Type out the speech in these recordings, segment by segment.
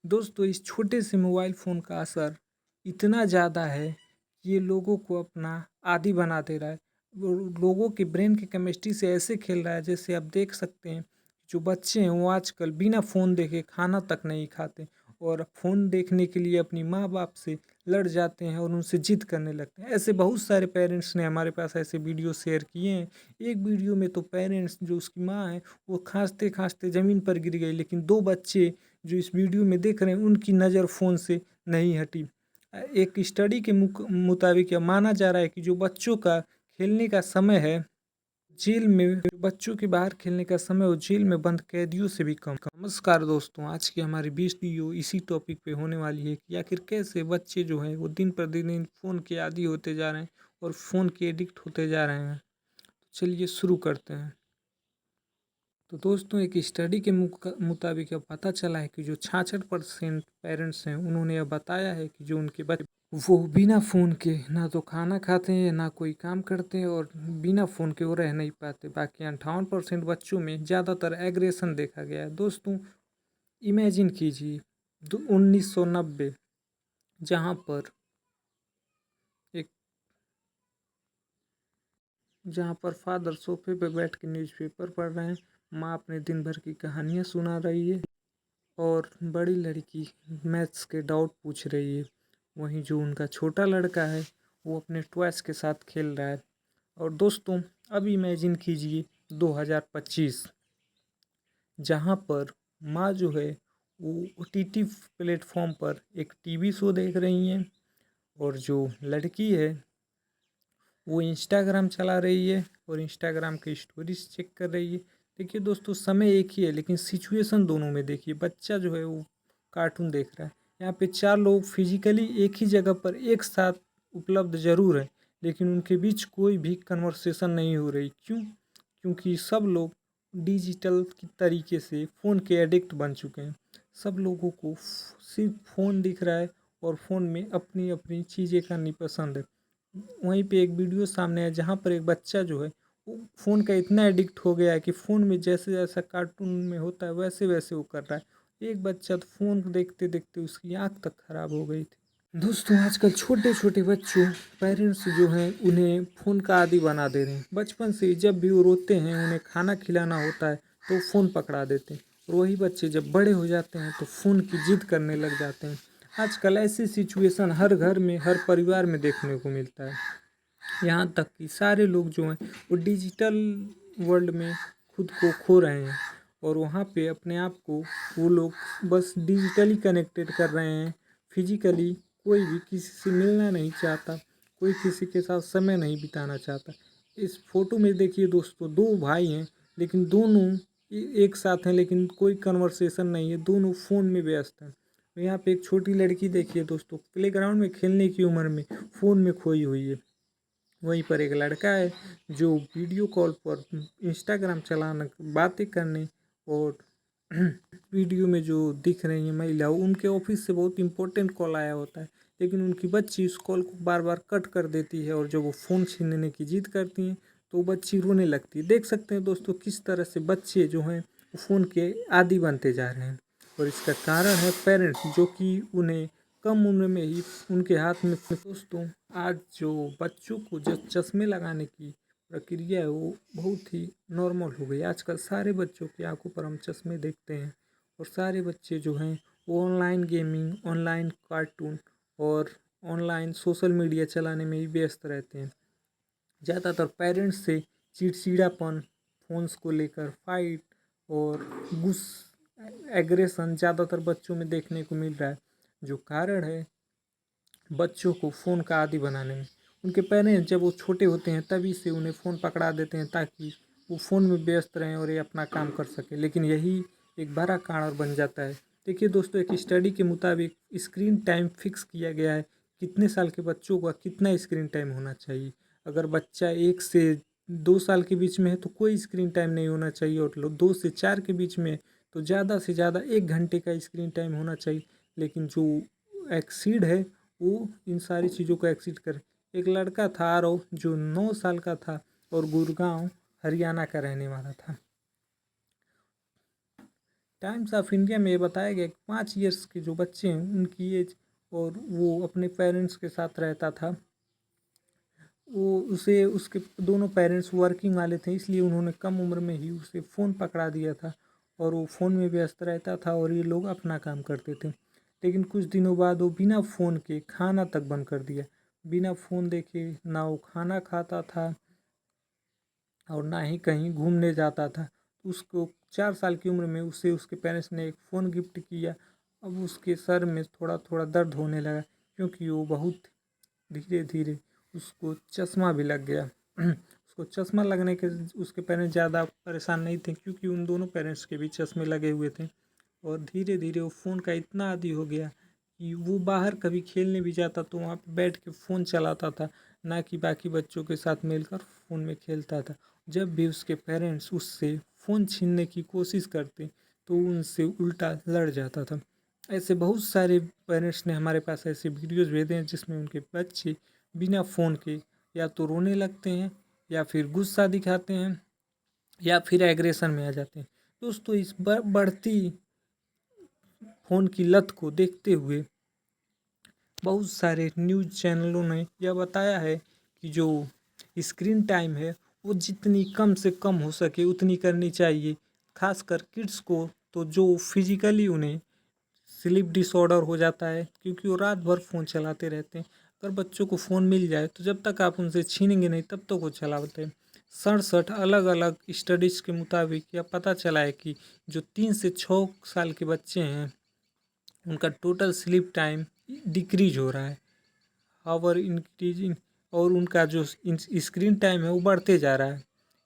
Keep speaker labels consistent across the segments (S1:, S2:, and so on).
S1: दोस्तों इस छोटे से मोबाइल फ़ोन का असर इतना ज़्यादा है कि ये लोगों को अपना आदी बना दे रहा है। वो लोगों के ब्रेन की केमिस्ट्री से ऐसे खेल रहा है जैसे आप देख सकते हैं। जो बच्चे हैं वो आजकल बिना फ़ोन देखे खाना तक नहीं खाते और फ़ोन देखने के लिए अपनी माँ बाप से लड़ जाते हैं और उनसे ज़िद करने लगते हैं। ऐसे बहुत सारे पेरेंट्स ने हमारे पास ऐसे वीडियो शेयर किए हैं। एक वीडियो में तो पेरेंट्स जो उसकी माँ है वो खांसते खांसते ज़मीन पर गिर गई, लेकिन दो बच्चे जो इस वीडियो में देख रहे हैं उनकी नज़र फ़ोन से नहीं हटी। एक स्टडी के मुताबिक यह माना जा रहा है कि जो बच्चों का खेलने का समय है जेल में, जो बच्चों के बाहर खेलने का समय वो जेल में बंद कैदियों से भी कम। नमस्कार दोस्तों, आज की हमारी 20 वीडियो इसी टॉपिक पे होने वाली है कि आखिर कैसे बच्चे जो हैं वो दिन पर दिन फ़ोन के आदी होते जा रहे हैं और फ़ोन के एडिक्ट होते जा रहे हैं। तो चलिए शुरू करते हैं। तो दोस्तों एक स्टडी के मुताबिक यह पता चला है कि जो 66% पेरेंट्स हैं उन्होंने यह बताया है कि जो उनके बच्चे वो बिना फ़ोन के ना तो खाना खाते हैं ना कोई काम करते हैं और बिना फ़ोन के वो रह नहीं पाते। बाकी 58% बच्चों में ज़्यादातर एग्रेशन देखा गया है। दोस्तों इमेजिन कीजिए 1990 जहाँ पर एक जहाँ पर फादर सोफे पे बैठ के न्यूज़पेपर पढ़ रहे हैं, माँ अपने दिन भर की कहानियाँ सुना रही है और बड़ी लड़की मैथ्स के डाउट पूछ रही है। वहीं जो उनका छोटा लड़का है वो अपने टॉयज़ के साथ खेल रहा है। और दोस्तों अब इमेजिन कीजिए 2025 जहाँ पर माँ जो है वो ओटीटी प्लेटफॉर्म पर एक टीवी शो देख रही हैं और जो लड़की है वो इंस्टाग्राम चला रही है और इंस्टाग्राम की स्टोरीज चेक कर रही है। देखिए दोस्तों समय एक ही है लेकिन सिचुएशन दोनों में देखिए। बच्चा जो है वो कार्टून देख रहा है, यहाँ पे चार लोग फिजिकली एक ही जगह पर एक साथ उपलब्ध ज़रूर है लेकिन उनके बीच कोई भी कन्वर्सेशन नहीं हो रही। क्यों? क्योंकि सब लोग डिजिटल की तरीके से फ़ोन के एडिक्ट बन चुके हैं। सब लोगों को सिर्फ फ़ोन दिख रहा है और फ़ोन में अपनी अपनी चीज़ें करनी पसंद है। वहीं पे एक वीडियो सामने है जहाँ पर एक बच्चा जो है वो फ़ोन का इतना एडिक्ट हो गया है कि फ़ोन में जैसे जैसा कार्टून में होता है वैसे वैसे वो कर रहा है। एक बच्चा तो फ़ोन देखते देखते उसकी आँख तक खराब हो गई थी। दोस्तों आजकल छोटे छोटे बच्चों पेरेंट्स जो हैं उन्हें फ़ोन का आदी बना दे रहे हैं। बचपन से ही जब भी वो रोते हैं उन्हें खाना खिलाना होता है तो फ़ोन पकड़ा देते हैं और वही बच्चे जब बड़े हो जाते हैं तो फ़ोन की जिद करने लग जाते हैं। आजकल ऐसी सिचुएशन हर घर में हर परिवार में देखने को मिलता है। यहाँ तक कि सारे लोग जो हैं वो डिजिटल वर्ल्ड में खुद को खो रहे हैं और वहाँ पे अपने आप को वो लोग बस डिजिटली कनेक्टेड कर रहे हैं। फिजिकली कोई भी किसी से मिलना नहीं चाहता, कोई किसी के साथ समय नहीं बिताना चाहता। इस फोटो में देखिए दोस्तों दो भाई हैं लेकिन दोनों एक साथ हैं लेकिन कोई कन्वर्सेशन नहीं है, दोनों फ़ोन में व्यस्त हैं। यहाँ पे एक छोटी लड़की देखिए दोस्तों प्लेग्राउंड में खेलने की उम्र में फ़ोन में खोई हुई है। वहीं पर एक लड़का है जो वीडियो कॉल पर इंस्टाग्राम चलाना बातें करने और वीडियो में जो दिख रही है महिला उनके ऑफिस से बहुत इंपॉर्टेंट कॉल आया होता है लेकिन उनकी बच्ची उस कॉल को बार बार कट कर देती है और जब वो फ़ोन छीनने की जिद करती हैं तो वो बच्ची रोने लगती है। देख सकते हैं दोस्तों किस तरह से बच्चे जो हैं वो फ़ोन के आदी बनते जा रहे हैं और इसका कारण है पेरेंट्स जो कि उन्हें कम उम्र में ही उनके हाथ में। दोस्तों आज जो बच्चों को जो चश्मे लगाने की प्रक्रिया है वो बहुत ही नॉर्मल हो गई। आजकल सारे बच्चों की आंखों पर हम चश्मे देखते हैं और सारे बच्चे जो हैं वो ऑनलाइन गेमिंग, ऑनलाइन कार्टून और ऑनलाइन सोशल मीडिया चलाने में ही व्यस्त रहते हैं। ज़्यादातर पेरेंट्स से चिड़चिड़ापन, फ़ोन्स को लेकर फाइट और गुस एग्रेशन ज़्यादातर बच्चों में देखने को मिल रहा है, जो कारण है बच्चों को फ़ोन का आदी बनाने में। उनके पेरेंट्स जब वो छोटे होते हैं तभी से उन्हें फ़ोन पकड़ा देते हैं ताकि वो फ़ोन में व्यस्त रहें और ये अपना काम कर सकें, लेकिन यही एक बड़ा कारण बन जाता है। देखिए दोस्तों एक स्टडी के मुताबिक स्क्रीन टाइम फिक्स किया गया है, कितने साल के बच्चों का कितना स्क्रीन टाइम होना चाहिए। अगर बच्चा 1 से 2 साल के बीच में है तो कोई स्क्रीन टाइम नहीं होना चाहिए और 2 से 4 के बीच में तो ज़्यादा से ज़्यादा 1 घंटे का स्क्रीन टाइम होना चाहिए। लेकिन जो एक्सीड है वो इन सारी चीज़ों को एक्सीड करे। एक लड़का था आरव जो 9 साल का था और गुड़गांव हरियाणा का रहने वाला था। टाइम्स ऑफ इंडिया में ये बताया गया कि 5 ईयर्स के जो बच्चे हैं उनकी एज, और वो अपने पेरेंट्स के साथ रहता था, वो उसे उसके दोनों पेरेंट्स वर्किंग वाले थे, इसलिए उन्होंने कम उम्र में ही उसे फ़ोन पकड़ा दिया था और वो फ़ोन में व्यस्त रहता था और ये लोग अपना काम करते थे। लेकिन कुछ दिनों बाद वो बिना फ़ोन के खाना तक बंद कर दिया। बिना फ़ोन देखे ना वो खाना खाता था और ना ही कहीं घूमने जाता था। उसको 4 साल की उम्र में उसे उसके पेरेंट्स ने एक फ़ोन गिफ्ट किया। अब उसके सर में थोड़ा थोड़ा दर्द होने लगा, क्योंकि वो बहुत धीरे धीरे उसको चश्मा भी लग गया। उसको चश्मा लगने के उसके पेरेंट्स ज़्यादा परेशान नहीं थे, क्योंकि उन दोनों पेरेंट्स के भी चश्मे लगे हुए थे। और धीरे धीरे वो फ़ोन का इतना आदी हो गया कि वो बाहर कभी खेलने भी जाता तो वहाँ पे बैठ के फ़ोन चलाता था, ना कि बाकी बच्चों के साथ मिलकर फ़ोन में खेलता था। जब भी उसके पेरेंट्स उससे फ़ोन छीनने की कोशिश करते तो उनसे उल्टा लड़ जाता था। ऐसे बहुत सारे पेरेंट्स ने हमारे पास ऐसे वीडियोस भेजे हैं जिसमें उनके बच्चे बिना फ़ोन के या तो रोने लगते हैं, या फिर गुस्सा दिखाते हैं, या फिर एग्रेशन में आ जाते हैं। दोस्तों, इस बढ़ती फ़ोन की लत को देखते हुए बहुत सारे न्यूज़ चैनलों ने यह बताया है कि जो स्क्रीन टाइम है वो जितनी कम से कम हो सके उतनी करनी चाहिए। खासकर किड्स को, तो जो फिजिकली उन्हें स्लीप डिसऑर्डर हो जाता है, क्योंकि वो रात भर फ़ोन चलाते रहते हैं। अगर बच्चों को फ़ोन मिल जाए तो जब तक आप उनसे छीनेंगे नहीं तब तक वो चलाते हैं। 67 अलग अलग स्टडीज़ के मुताबिक यह पता चला है कि जो 3 से 6 साल के बच्चे हैं उनका टोटल स्लीप टाइम डिक्रीज हो रहा है, हावर इंक्रीजिंग, और उनका जो स्क्रीन टाइम है वो बढ़ते जा रहा है।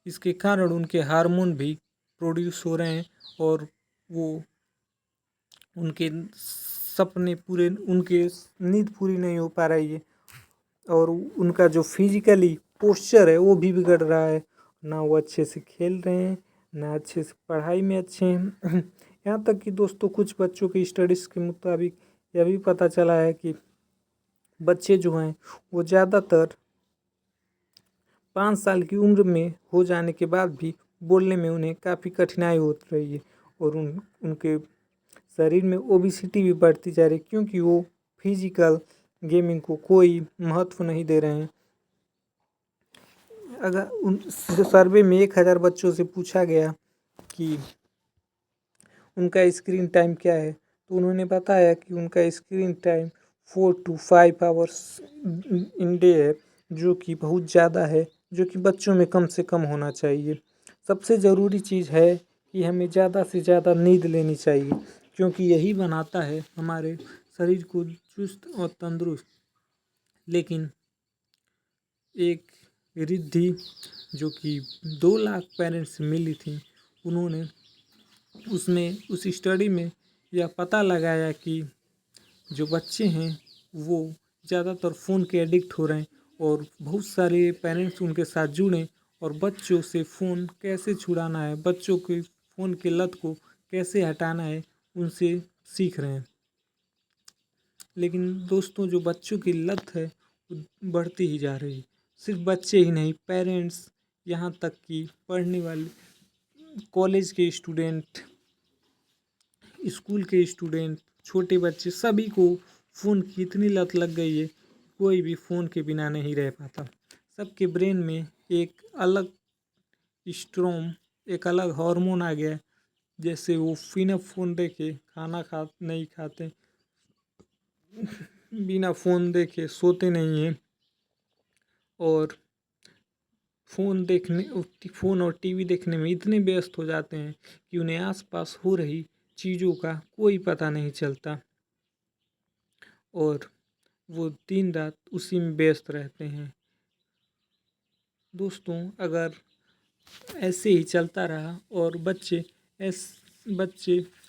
S1: इसके कारण उनके हार्मोन भी प्रोड्यूस हो रहे हैं और वो उनके सपने पूरे, उनके नींद पूरी नहीं हो पा रही है, और उनका जो फिजिकली पोस्चर है वो भी बिगड़ रहा है। ना वो अच्छे से खेल रहे हैं, ना अच्छे से पढ़ाई में अच्छे हैं। यहाँ तक कि दोस्तों, कुछ बच्चों की स्टडीज़ के मुताबिक यह भी पता चला है कि बच्चे जो हैं वो ज़्यादातर 5 साल की उम्र में हो जाने के बाद भी बोलने में उन्हें काफ़ी कठिनाई हो रही है, और उनके शरीर में ओबिसिटी भी बढ़ती जा रही है, क्योंकि वो फिजिकल गेमिंग को कोई महत्व नहीं दे रहे हैं। अगर उन सर्वे में 1000 बच्चों से पूछा गया कि उनका स्क्रीन टाइम क्या है, तो उन्होंने बताया कि उनका screen time 4 to 5 hours in day है, जो कि बहुत ज़्यादा है, जो कि बच्चों में कम से कम होना चाहिए। सबसे ज़रूरी चीज़ है कि हमें ज़्यादा से ज़्यादा नींद लेनी चाहिए, क्योंकि यही बनाता है हमारे शरीर को चुस्त और तंदुरुस्त। लेकिन एक रिद्धि जो कि 2 लाख पेरेंट्स से मिली थी, उन्होंने उसमें उस स्टडी में यह पता लगाया कि जो बच्चे हैं वो ज़्यादातर फ़ोन के एडिक्ट हो रहे हैं, और बहुत सारे पेरेंट्स उनके साथ जुड़े और बच्चों से फ़ोन कैसे छुड़ाना है, बच्चों के फ़ोन की लत को कैसे हटाना है, उनसे सीख रहे हैं। लेकिन दोस्तों, जो बच्चों की लत है वो बढ़ती ही जा रही है। सिर्फ बच्चे ही नहीं, पेरेंट्स, यहाँ तक कि पढ़ने वाले कॉलेज के स्टूडेंट, स्कूल के स्टूडेंट, छोटे बच्चे, सभी को फ़ोन की इतनी लत लग गई है, कोई भी फ़ोन के बिना नहीं रह पाता। सबके ब्रेन में एक अलग स्ट्रॉम, एक अलग हार्मोन आ गया है, जैसे वो बिना फ़ोन देखे खाना नहीं खाते, बिना फ़ोन देखे सोते नहीं हैं, और फ़ोन और टीवी देखने में इतने व्यस्त हो जाते हैं कि उन्हें आसपास हो रही चीज़ों का कोई पता नहीं चलता, और वो दिन रात उसी में व्यस्त रहते हैं। दोस्तों, अगर ऐसे ही चलता रहा और बच्चे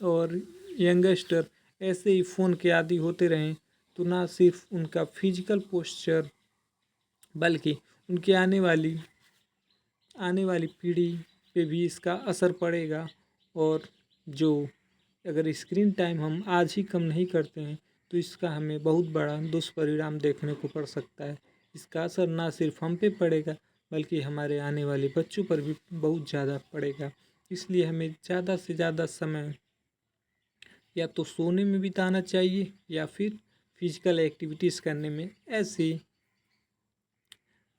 S1: और यंगस्टर ऐसे ही फ़ोन के आदी होते रहें, तो ना सिर्फ उनका फिजिकल पोस्चर बल्कि उनकी आने वाली पीढ़ी पे भी इसका असर पड़ेगा। और जो अगर स्क्रीन टाइम हम आज ही कम नहीं करते हैं तो इसका हमें बहुत बड़ा दुष्परिणाम देखने को पड़ सकता है। इसका असर ना सिर्फ हम पे पड़ेगा बल्कि हमारे आने वाले बच्चों पर भी बहुत ज़्यादा पड़ेगा। इसलिए हमें ज़्यादा से ज़्यादा समय या तो सोने में बिताना चाहिए या फिर फिजिकल एक्टिविटीज़ करने में। ऐसे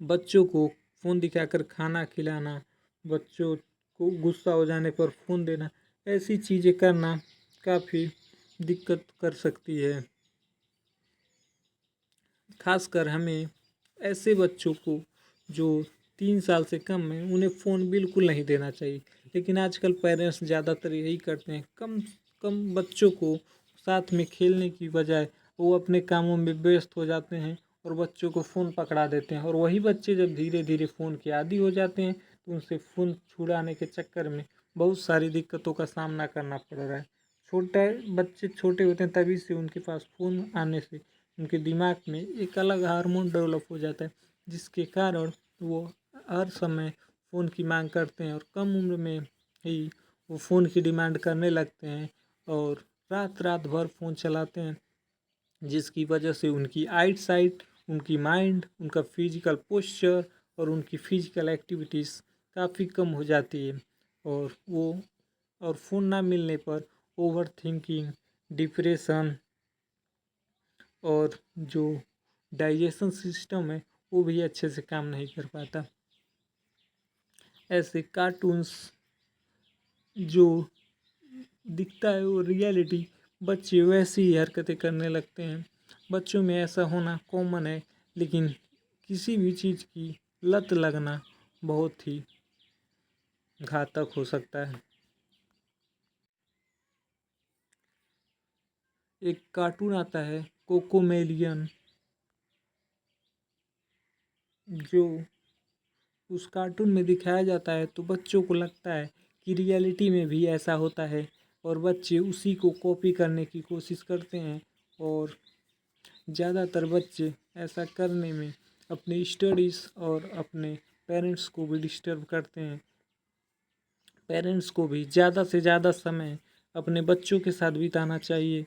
S1: बच्चों को फ़ोन दिखाकर खाना खिलाना, बच्चों को गुस्सा हो जाने पर फ़ोन देना, ऐसी चीज़ें करना काफ़ी दिक्कत कर सकती है। खासकर हमें ऐसे बच्चों को जो 3 साल से कम हैं उन्हें फ़ोन बिल्कुल नहीं देना चाहिए। लेकिन आजकल पेरेंट्स ज़्यादातर यही करते हैं, कम कम बच्चों को साथ में खेलने की बजाय वो अपने कामों में व्यस्त हो जाते हैं और बच्चों को फ़ोन पकड़ा देते हैं। और वही बच्चे जब धीरे धीरे फ़ोन के आदी हो जाते हैं तो उनसे फ़ोन छुड़ाने के चक्कर में बहुत सारी दिक्कतों का सामना करना पड़ रहा है। छोटे बच्चे छोटे होते हैं तभी से उनके पास फ़ोन आने से उनके दिमाग में एक अलग हार्मोन डेवलप हो जाता है, जिसके कारण वो हर समय फ़ोन की मांग करते हैं और कम उम्र में ही वो फ़ोन की डिमांड करने लगते हैं और रात रात भर फ़ोन चलाते हैं, जिसकी वजह से उनकी आइट साइट, उनकी माइंड, उनका फिजिकल पोस्चर और उनकी फिजिकल एक्टिविटीज़ काफ़ी कम हो जाती है। और फ़ोन ना मिलने पर ओवर थिंकिंग, डिप्रेशन और जो डाइजेशन सिस्टम है वो भी अच्छे से काम नहीं कर पाता। ऐसे कार्टून्स जो दिखता है वो रियलिटी, बच्चे वैसी ही हरकतें करने लगते हैं। बच्चों में ऐसा होना कॉमन है, लेकिन किसी भी चीज़ की लत लगना बहुत ही घातक हो सकता है। एक कार्टून आता है कोकोमेलियन, जो उस कार्टून में दिखाया जाता है तो बच्चों को लगता है कि रियलिटी में भी ऐसा होता है और बच्चे उसी को कॉपी करने की कोशिश करते हैं। और ज़्यादातर बच्चे ऐसा करने में अपनी स्टडीज़ और अपने पेरेंट्स को भी डिस्टर्ब करते हैं। पेरेंट्स को भी ज़्यादा से ज़्यादा समय अपने बच्चों के साथ बिताना चाहिए।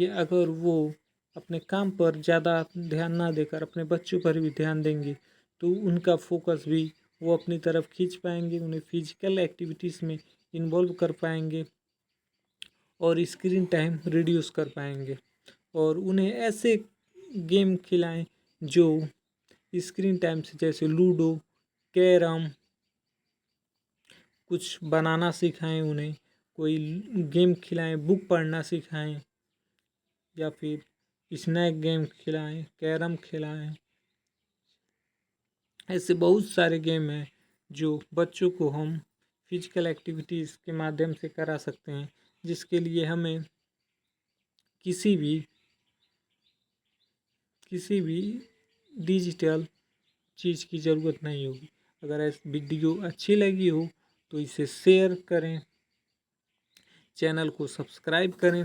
S1: अगर वो अपने काम पर ज़्यादा ध्यान ना देकर अपने बच्चों पर भी ध्यान देंगे तो उनका फोकस भी वो अपनी तरफ खींच पाएंगे, उन्हें फिजिकल एक्टिविटीज़ में इन्वॉल्व कर पाएंगे और स्क्रीन टाइम रिड्यूस कर पाएंगे। और उन्हें ऐसे गेम खिलाएं जो स्क्रीन टाइम से, जैसे लूडो, कैरम, कुछ बनाना सिखाएं, उन्हें कोई गेम खिलाएं, बुक पढ़ना सिखाएं या फिर स्नैक गेम खिलाएं, कैरम खिलाएं। ऐसे बहुत सारे गेम हैं जो बच्चों को हम फिजिकल एक्टिविटीज़ के माध्यम से करा सकते हैं, जिसके लिए हमें किसी भी डिजिटल चीज़ की ज़रूरत नहीं होगी। अगर ऐसी वीडियो अच्छी लगी हो तो इसे शेयर करें, चैनल को सब्सक्राइब करें